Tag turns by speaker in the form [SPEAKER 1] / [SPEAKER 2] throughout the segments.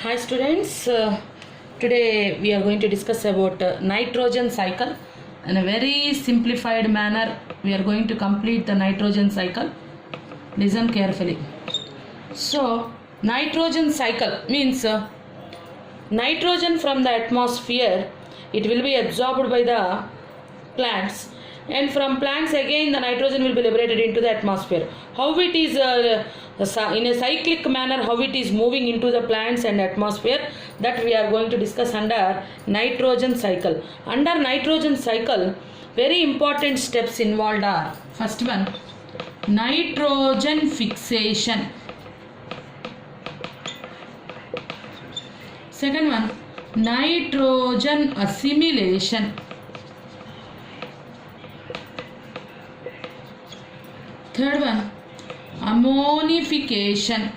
[SPEAKER 1] Hi students, today we are going to discuss about nitrogen cycle in a very simplified manner. We are going to complete the nitrogen cycle. Listen carefully. So nitrogen cycle means nitrogen from the atmosphere, it will be absorbed by the plants, and from plants again the nitrogen will be liberated into the atmosphere. How it is in a cyclic manner, how it is moving into the plants and atmosphere, that we are going to discuss under nitrogen cycle. Under nitrogen cycle, very important steps involved are: first one, nitrogen fixation; second one, nitrogen assimilation; third one, ammonification;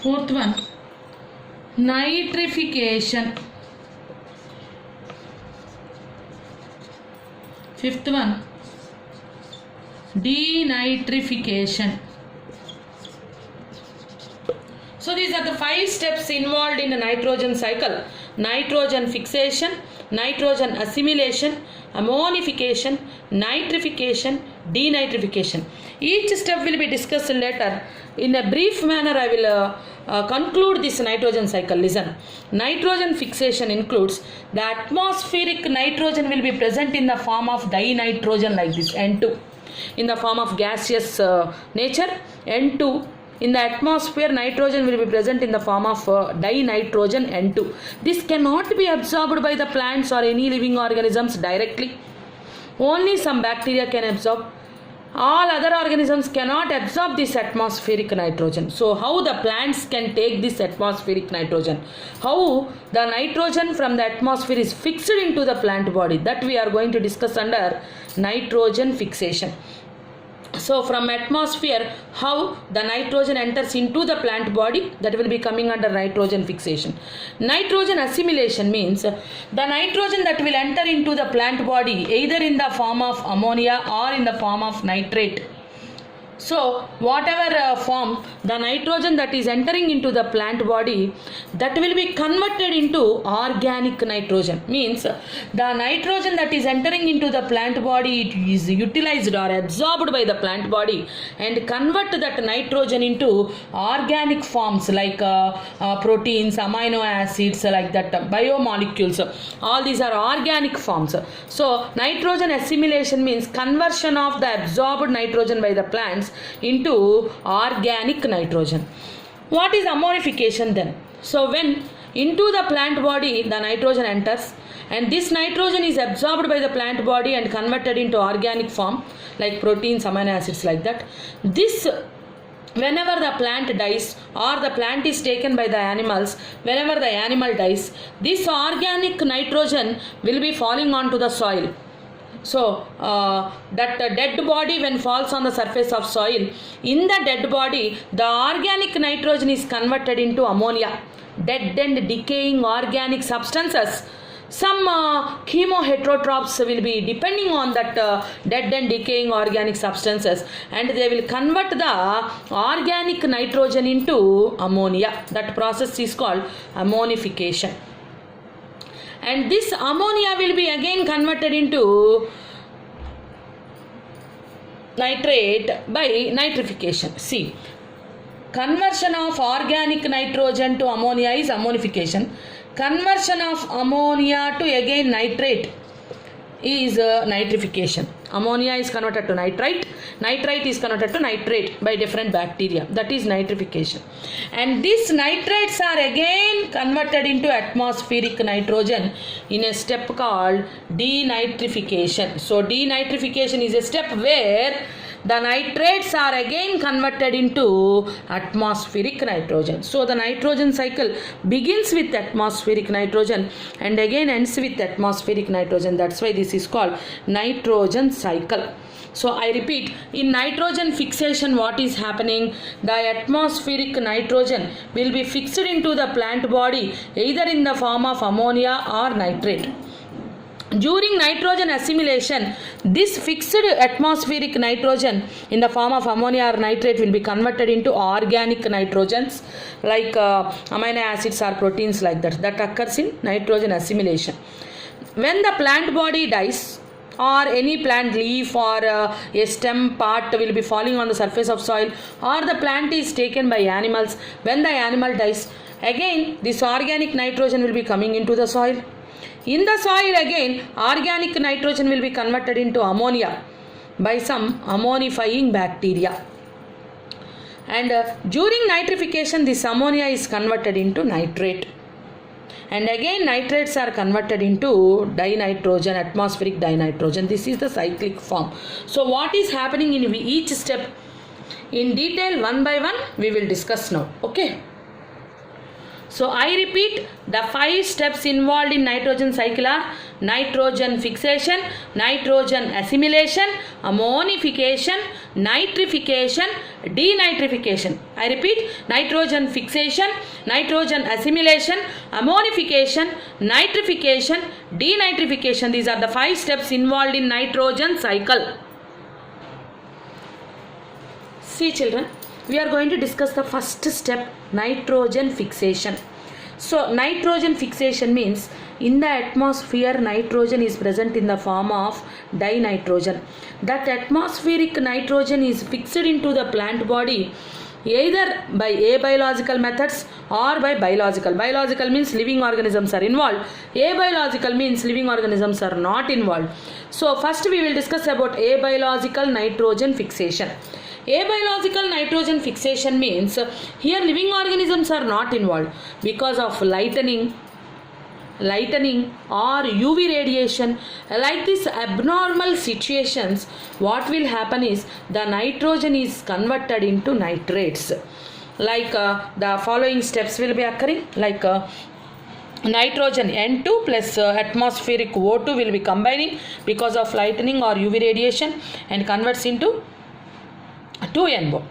[SPEAKER 1] fourth one, nitrification; fifth one, denitrification. So these are the 5 steps involved in the nitrogen cycle: nitrogen fixation, nitrogen assimilation, ammonification, nitrification, denitrification. Each step will be discussed later. In a brief manner, I will conclude this nitrogen cycle. Listen. Nitrogen fixation includes the atmospheric nitrogen will be present in the form of dinitrogen like this, N2, in the form of gaseous nature, N2. In the atmosphere, nitrogen will be present in the form of dinitrogen, N2. This cannot be absorbed by the plants or any living organisms directly. Only some bacteria can absorb. All other organisms cannot absorb this atmospheric nitrogen. So how the plants can take this atmospheric nitrogen? How the nitrogen from the atmosphere is fixed into the plant body? That we are going to discuss under nitrogen fixation. So from atmosphere, how the nitrogen enters into the plant body, that will be coming under nitrogen fixation. Nitrogen assimilation means the nitrogen that will enter into the plant body either in the form of ammonia or in the form of nitrate. So whatever form the nitrogen that is entering into the plant body, that will be converted into organic nitrogen. Means the nitrogen that is entering into the plant body, it is utilized or absorbed by the plant body and convert that nitrogen into organic forms like proteins, amino acids, like that, biomolecules. All these are organic forms. So nitrogen assimilation means conversion of the absorbed nitrogen by the plants into organic nitrogen. What is ammonification then? So when into the plant body the nitrogen enters, and this nitrogen is absorbed by the plant body and converted into organic form like proteins, amino acids, like that. This, whenever the plant dies or the plant is taken by the animals, whenever the animal dies, this organic nitrogen will be falling onto the soil. So that dead body, when falls on the surface of soil, in the dead body the organic nitrogen is converted into ammonia, dead and decaying organic substances. Some chemoheterotrophs will be depending on that dead and decaying organic substances, and they will convert the organic nitrogen into ammonia. That process is called ammonification. And this ammonia will be again converted into nitrate by nitrification. See, conversion of organic nitrogen to ammonia is ammonification. Conversion of ammonia to again nitrate is nitrification. Ammonia is converted to nitrite, nitrite is converted to nitrate by different bacteria. That is nitrification. And these nitrates are again converted into atmospheric nitrogen in a step called denitrification. So denitrification is a step where the nitrates are again converted into atmospheric nitrogen. So the nitrogen cycle begins with atmospheric nitrogen and again ends with atmospheric nitrogen. That's why this is called nitrogen cycle. So I repeat, in nitrogen fixation, what is happening? The atmospheric nitrogen will be fixed into the plant body either in the form of ammonia or nitrate. During nitrogen assimilation, this fixed atmospheric nitrogen in the form of ammonia or nitrate will be converted into organic nitrogens like amino acids or proteins like that occurs in nitrogen assimilation. When the plant body dies, or any plant leaf or a stem part will be falling on the surface of soil, or the plant is taken by animals, when the animal dies, again this organic nitrogen will be coming into the soil. In the soil again, organic nitrogen will be converted into ammonia by some ammonifying bacteria. And during nitrification, this ammonia is converted into nitrate. And again nitrates are converted into dinitrogen, atmospheric dinitrogen. This is the cyclic form. So what is happening in each step in detail, one by one, we will discuss now. Okay. So I repeat, the 5 steps involved in nitrogen cycle are nitrogen fixation, nitrogen assimilation, ammonification, nitrification, denitrification. I repeat, nitrogen fixation, nitrogen assimilation, ammonification, nitrification, denitrification. These are the 5 steps involved in nitrogen cycle. See children, we are going to discuss the first step, nitrogen fixation. So nitrogen fixation means in the atmosphere nitrogen is present in the form of dinitrogen. That atmospheric nitrogen is fixed into the plant body either by abiological methods or by biological. Biological means living organisms are involved. Abiological means living organisms are not involved. So first we will discuss about abiological nitrogen fixation. Abiological nitrogen fixation means here living organisms are not involved because of lightning or UV radiation. Like these abnormal situations, what will happen is the nitrogen is converted into nitrates. Like the following steps will be occurring, like nitrogen N2 plus atmospheric O2 will be combining because of lightning or UV radiation and converts into 2NO,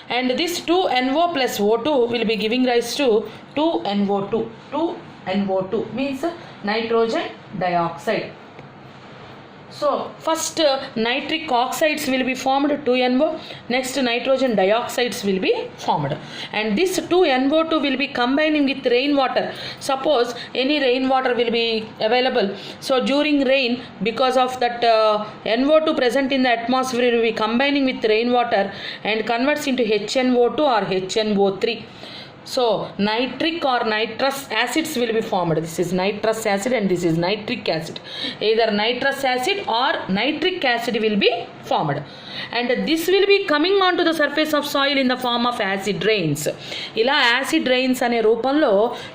[SPEAKER 1] and this 2NO plus O2 will be giving rise to 2NO2. 2NO2 means nitrogen dioxide. So first nitric oxides will be formed, 2NO. Next nitrogen dioxides will be formed, and this 2NO2 will be combining with rainwater. Suppose any rainwater will be available, so during rain, because of that NO2 present in the atmosphere will be combining with rainwater and converts into HNO2 or HNO3. So nitric or nitrous acids will be formed. This is nitrous acid and this is nitric acid. Either nitrous acid or nitric acid will be formed, and this will be coming onto the surface of soil in the form of acid rains. ఇలా acid rains అనే రూపంలో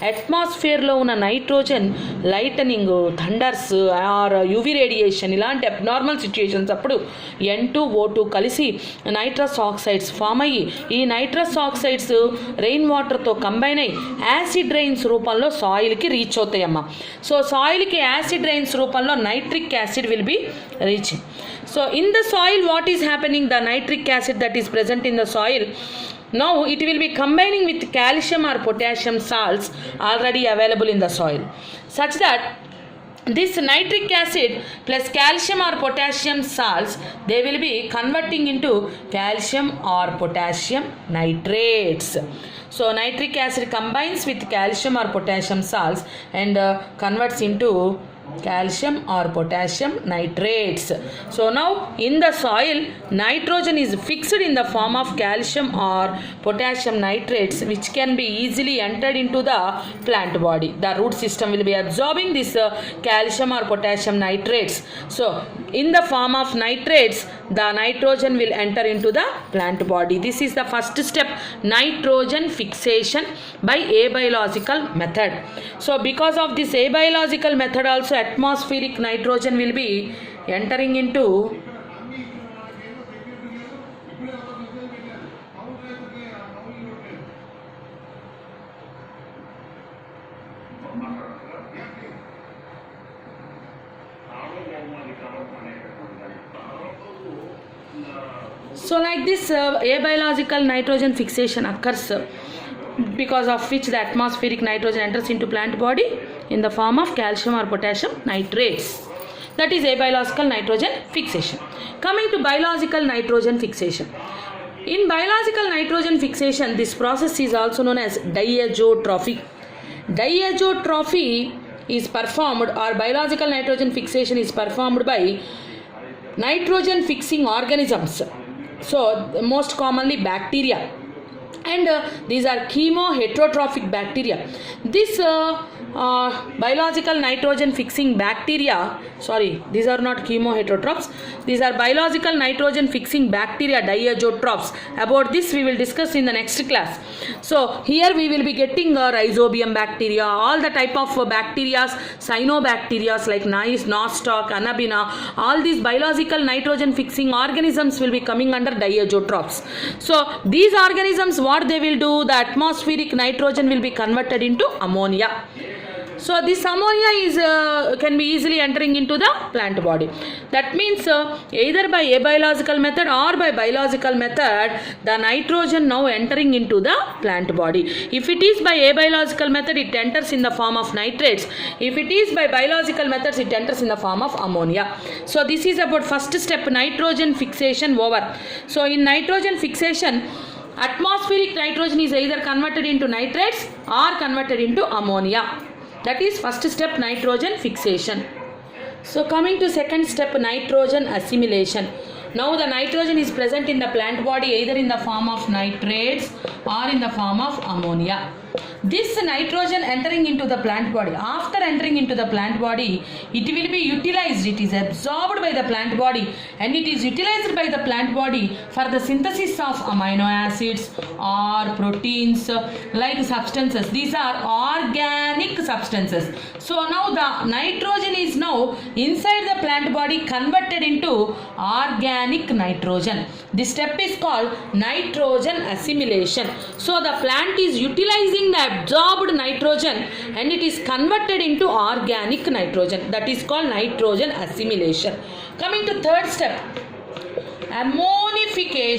[SPEAKER 1] అట్మాస్ఫియర్లో ఉన్న nitrogen lightning, thunders or UV radiation ఇలాంటి abnormal situations అప్పుడు N2O2 కలిసి nitrous oxides form అయ్యి ఈ నైట్రస్ ఆక్సైడ్స్ రెయిన్ వాటర్తో కంబైన్ అయ్యి యాసిడ్ రైన్స్ రూపంలో సాయిల్కి రీచ్ అవుతాయమ్మా. సో సాయిల్కి యాసిడ్ రైన్స్ రూపంలో nitric acid will be reaching. So in the soil, what is happening? The nitric acid that is present in the soil, now it will be combining with calcium or potassium salts already available in the soil, such that this nitric acid plus calcium or potassium salts, they will be converting into calcium or potassium nitrates. So nitric acid combines with calcium or potassium salts and converts into calcium or potassium nitrates. So now in the soil, nitrogen is fixed in the form of calcium or potassium nitrates, which can be easily entered into the plant body. The root system will be absorbing this calcium or potassium nitrates. So in the form of nitrates, the nitrogen will enter into the plant body. This is the first step, nitrogen fixation by abiological method. So because of this abiological method also, atmospheric nitrogen will be entering into so like this abiological nitrogen fixation occurs, because of which the atmospheric nitrogen enters into plant body in the form of calcium or potassium nitrates. That is abiological nitrogen fixation. Coming to biological nitrogen fixation. In biological nitrogen fixation, this process is also known as diazotrophy. Diazotrophy is performed, or biological nitrogen fixation is performed by nitrogen fixing organisms. So most commonly bacteria, and these are chemoheterotrophic bacteria. This biological nitrogen fixing bacteria, these are not chemoheterotrophs, these are biological nitrogen fixing bacteria, diazotrophs. About this we will discuss in the next class. So here we will be getting rhizobium bacteria, all the type of bacteria, cyanobacteria like Nostoc, Anabina, all these biological nitrogen fixing organisms will be coming under diazotrophs. So these organisms, what they will do, the atmospheric nitrogen will be converted into ammonia. So this ammonia is can be easily entering into the plant body. That means either by abiological method or by biological method, the nitrogen now entering into the plant body. If it is by abiological method, it enters in the form of nitrates. If it is by biological methods, it enters in the form of ammonia. So this is about first step, nitrogen fixation over. So in nitrogen fixation, atmospheric nitrogen is either converted into nitrates or converted into ammonia. That is first step, nitrogen fixation. So coming to second step, nitrogen assimilation. Now the nitrogen is present in the plant body either in the form of nitrates or in the form of ammonia. This nitrogen entering into the plant body, after entering into the plant body, it will be utilized, it is absorbed by the plant body, and it is utilized by the plant body for the synthesis of amino acids or proteins like substances. These are organic substances. So now the nitrogen is now inside the plant body converted into organic nitrogen. This step is called nitrogen assimilation. So the plant is utilizing the absorbed nitrogen and it is converted into organic nitrogen. That is called nitrogen assimilation. Coming to third step, ammonification.